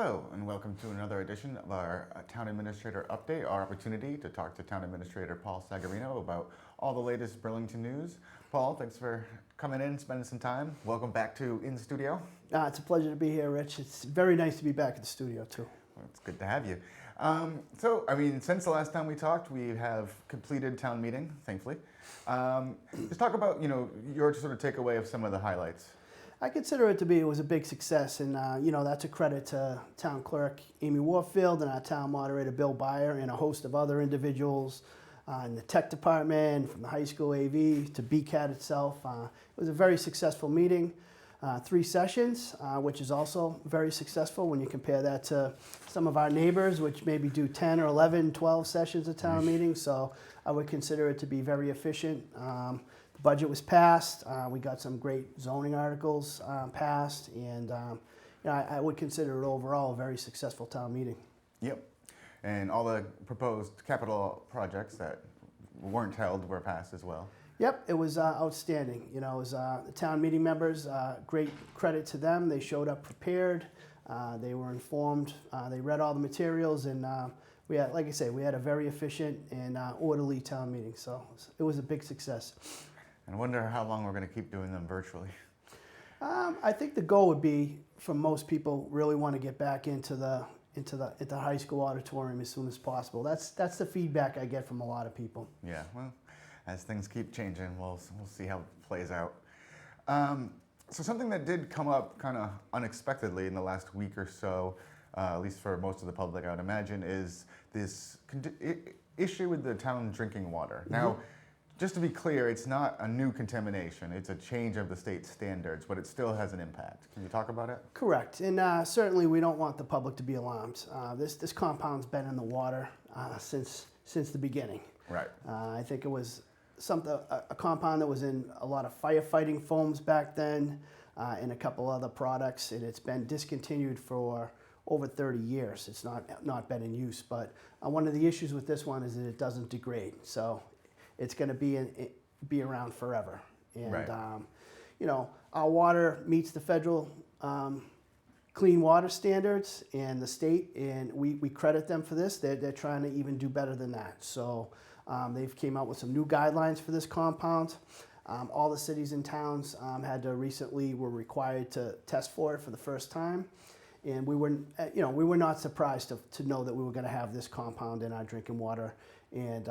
Hello, and welcome to another edition of our Town Administrator Update, our opportunity to talk to Town Administrator Paul Sagarino about all the latest Burlington news. Paul, thanks for coming in, spending some time. Welcome back to In Studio. It's a pleasure to be here, Rich. It's very nice to be back at the studio, too. Well, it's good to have you. Since the last time we talked, we have completed town meeting, thankfully. Just talk about, your sort of takeaway of some of the highlights. I consider it was a big success, and that's a credit to Town Clerk Amy Warfield and our Town Moderator Bill Byer and a host of other individuals in the tech department, from the high school AV to BCAT itself. It was a very successful meeting, 3 sessions, which is also very successful when you compare that to some of our neighbors, which maybe do 10 or 11, 12 sessions of town meetings. So I would consider it to be very efficient. The budget was passed. We got some great zoning articles passed, and I would consider it overall a very successful town meeting. Yep. And all the proposed capital projects that weren't held were passed as well. Yep, it was outstanding. It was the town meeting members, great credit to them. They showed up prepared. They were informed. They read all the materials, and we had, like I say, we had a very efficient and orderly town meeting. So it was a big success. And I wonder how long we're going to keep doing them virtually. I think the goal would be, for most people, really want to get back into the high school auditorium as soon as possible. That's the feedback I get from a lot of people. Yeah, well, as things keep changing, we'll see how it plays out. So something that did come up kind of unexpectedly in the last week or so, at least for most of the public, I would imagine, is this issue with the town drinking water. Now, just to be clear, it's not a new contamination. It's a change of the state standards, but it still has an impact. Can you talk about it? Correct. And certainly we don't want the public to be alarmed. This compound's been in the water since the beginning. Right. I think it was a compound that was in a lot of firefighting foams back then, and a couple other products, and it's been discontinued for over 30 years. It's not been in use, but one of the issues with this one is that it doesn't degrade. So it's going to be around forever. And, right. Our water meets the federal clean water standards and the state, and we credit them for this. They're trying to even do better than that. So they've came out with some new guidelines for this compound. All the cities and towns were required to test for it for the first time. And we were not surprised to know that we were going to have this compound in our drinking water. And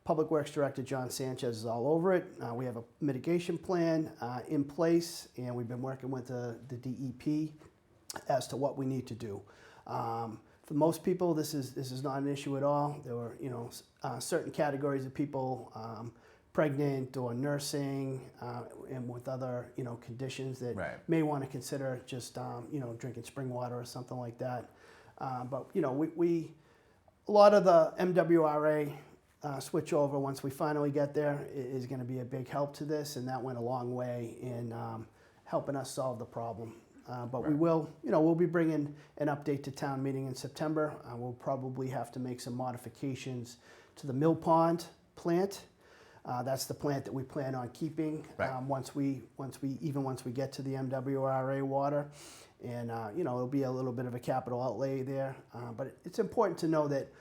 Public Works Director John Sanchez is all over it. We have a mitigation plan in place, and we've been working with the DEP as to what we need to do. For most people, this is not an issue at all. There were certain categories of people, pregnant or nursing, and with other conditions that may want to consider just drinking spring water or something like that. But a lot of the MWRA switch over, once we finally get there, is going to be a big help to this, and that went a long way in helping us solve the problem. But we'll be bringing an update to town meeting in September. We'll probably have to make some modifications to the Mill Pond plant. That's the plant that we plan on keeping once we get to the MWRA water, and it'll be a little bit of a capital outlay there. But it's important to know that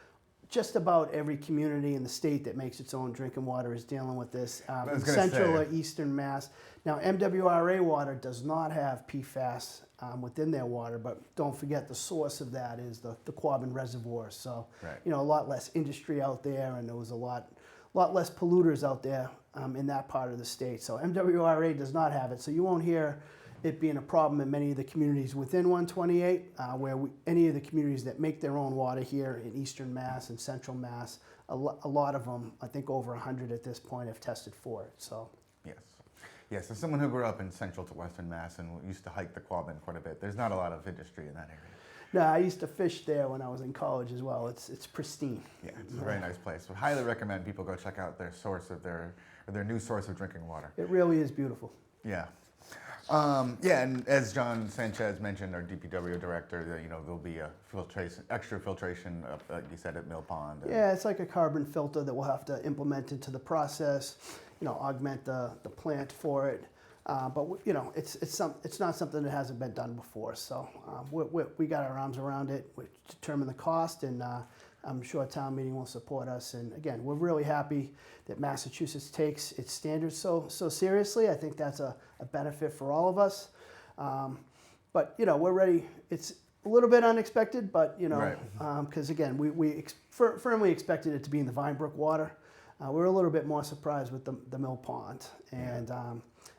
just about every community in the state that makes its own drinking water is dealing with this in central or eastern Mass. Now, MWRA water does not have PFAS within their water, but don't forget the source of that is the Quabbin Reservoir. So, a lot less industry out there, and there was a lot less polluters out there in that part of the state. So MWRA does not have it. So you won't hear it being a problem in many of the communities within 128, any of the communities that make their own water here in Eastern Mass and Central Mass, a lot of them, I think over 100 at this point, have tested for it. So. Yes, as someone who grew up in Central to Western Mass and used to hike the Quabbin quite a bit, there's not a lot of industry in that area. No, I used to fish there when I was in college as well. It's pristine. Yeah, it's a very nice place. So highly recommend people go check out their new source of drinking water. It really is beautiful. Yeah. And as John Sanchez mentioned, our DPW director, there'll be a extra filtration, like you said, at Mill Pond. Yeah, it's like a carbon filter that we'll have to implement into the process, augment the plant for it. But it's not something that hasn't been done before. So we got our arms around it. We determined the cost, and I'm sure town meeting will support us. And again, we're really happy that Massachusetts takes its standards so seriously. I think that's a benefit for all of us. But we're ready. It's a little bit unexpected, but because again, we firmly expected it to be in the Vinebrook water. We're a little bit more surprised with the Mill Pond, and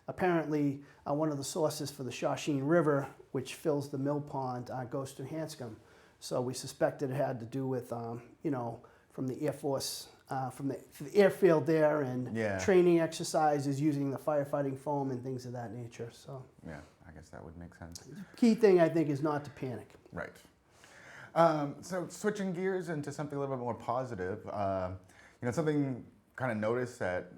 apparently one of the sources for the Shawshene River, which fills the Mill Pond, goes through Hanscom. So we suspected it had to do with from the Air Force, from the airfield there, and training exercises using the firefighting foam and things of that nature. So yeah, I guess that would make sense. Key thing I think is not to panic. Right. So switching gears into something a little bit more positive, something kind of noticed at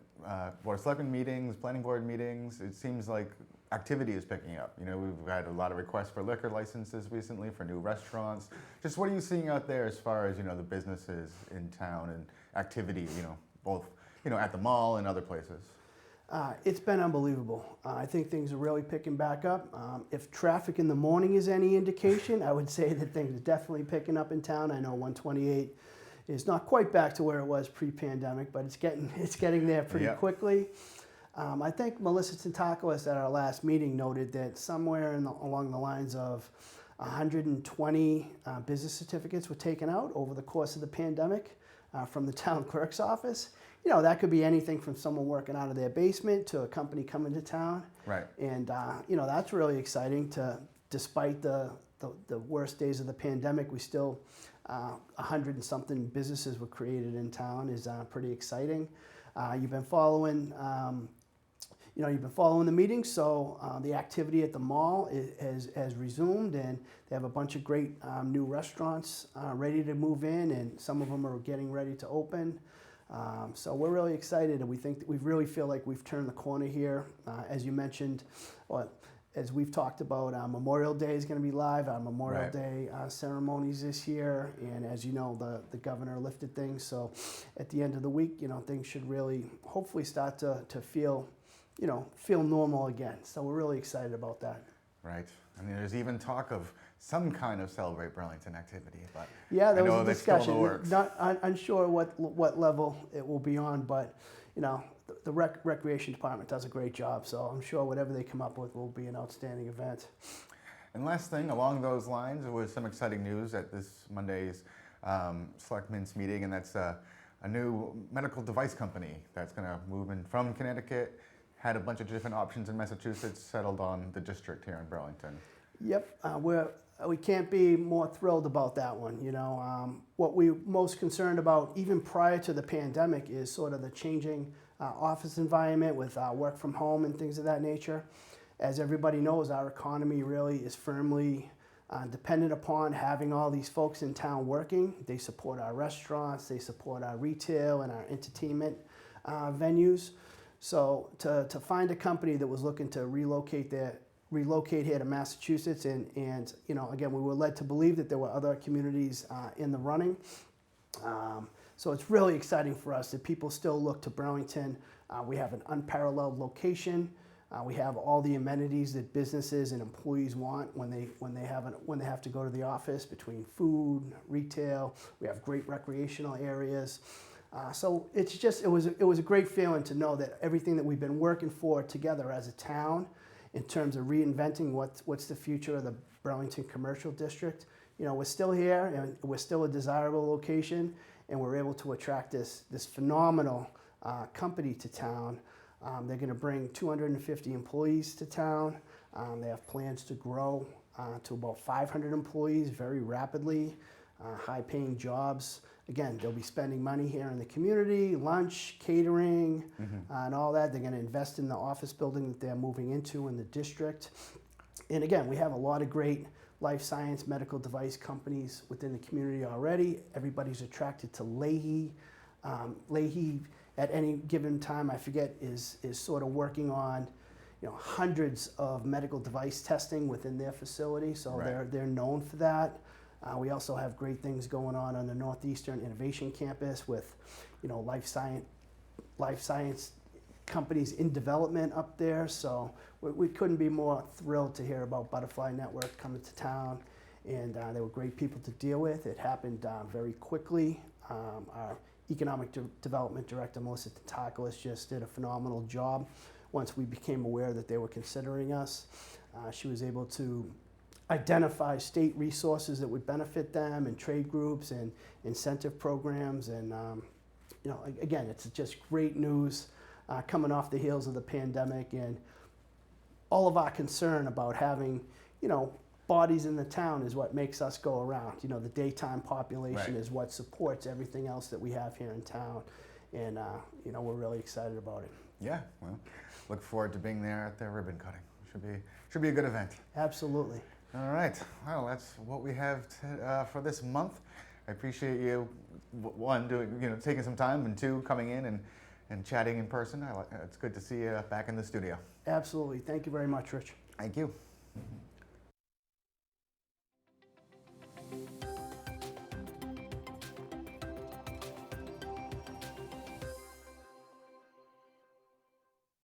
Board of Selectmen meetings, planning board meetings, it seems like activity is picking up. We've had a lot of requests for liquor licenses recently for new restaurants. Just what are you seeing out there as far as, the businesses in town and activity, both, at the mall and other places? It's been unbelievable. I think things are really picking back up. If traffic in the morning is any indication, I would say that things are definitely picking up in town. I know 128 is not quite back to where it was pre-pandemic, but it's getting there pretty quickly. I think Melissa Tantakis at our last meeting noted that somewhere along the lines of 120 business certificates were taken out over the course of the pandemic from the town clerk's office. That could be anything from someone working out of their basement to a company coming to town. Right. And that's really exciting. Despite the worst days of the pandemic, we still 100 and something businesses were created in town. Is pretty exciting. You've been following. You've been following the meeting, so the activity at the mall has resumed, and they have a bunch of great new restaurants ready to move in, and some of them are getting ready to open. So we're really excited, and we think that we really feel like we've turned the corner here. As you mentioned, as we've talked about, Memorial Day is going to be live, our Memorial Day ceremonies this year, and as you know, the governor lifted things, so at the end of the week, things should really hopefully start to feel normal again. So we're really excited about that. Right. I mean, there's even talk of some kind of Celebrate Burlington activity, but yeah, there was a that's still in the discussion. works. Not unsure what level it will be on, but the recreation department does a great job. So I'm sure whatever they come up with will be an outstanding event. And last thing along those lines, there was some exciting news at this Monday's Selectmen's meeting, and that's a new medical device company that's going to move in from Connecticut. Had a bunch of different options in Massachusetts, settled on the district here in Burlington. Yep, we can't be more thrilled about that one. What we're most concerned about, even prior to the pandemic, is sort of the changing office environment with work from home and things of that nature. As everybody knows, our economy really is firmly dependent upon having all these folks in town working. They support our restaurants, they support our retail and our entertainment venues. So to find a company that was looking to relocate here to Massachusetts, and again, we were led to believe that there were other communities in the running. So it's really exciting for us that people still look to Burlington. We have an unparalleled location. We have all the amenities that businesses and employees want when they have to go to the office, between food, retail. We have great recreational areas. So it was a great feeling to know that everything that we've been working for together as a town, in terms of reinventing what's the future of the Burlington Commercial District, we're still here, and we're still a desirable location, and we're able to attract this phenomenal company to town. They're going to bring 250 employees to town. They have plans to grow to about 500 employees very rapidly, high-paying jobs. Again, they'll be spending money here in the community, lunch, catering, and all that. They're going to invest in the office building that they're moving into in the district. And again, we have a lot of great life science medical device companies within the community already. Everybody's attracted to Leahy. Leahy, at any given time, I forget, is sort of working on hundreds of medical device testing within their facility. So they're known for that. We also have great things going on the Northeastern Innovation Campus with, life science companies in development up there. So we couldn't be more thrilled to hear about Butterfly Network coming to town. And they were great people to deal with. It happened very quickly. Our Economic Development Director, Melissa Tatakis, just did a phenomenal job. Once we became aware that they were considering us, she was able to identify state resources that would benefit them, and trade groups and incentive programs. And you know, again, it's just great news coming off the heels of the pandemic, and all of our concern about having, you know, bodies in the town is what makes us go around. You know, the daytime population Right. is what supports everything else that we have here in town. And, you know, we're really excited about it. Yeah, well, look forward to being there at the ribbon cutting. Should be a good event. Absolutely. All right, well, that's what we have for this month. I appreciate you, one, taking some time, and two, coming in and chatting in person. It's good to see you back in the studio. Absolutely. Thank you very much, Rich. Thank you.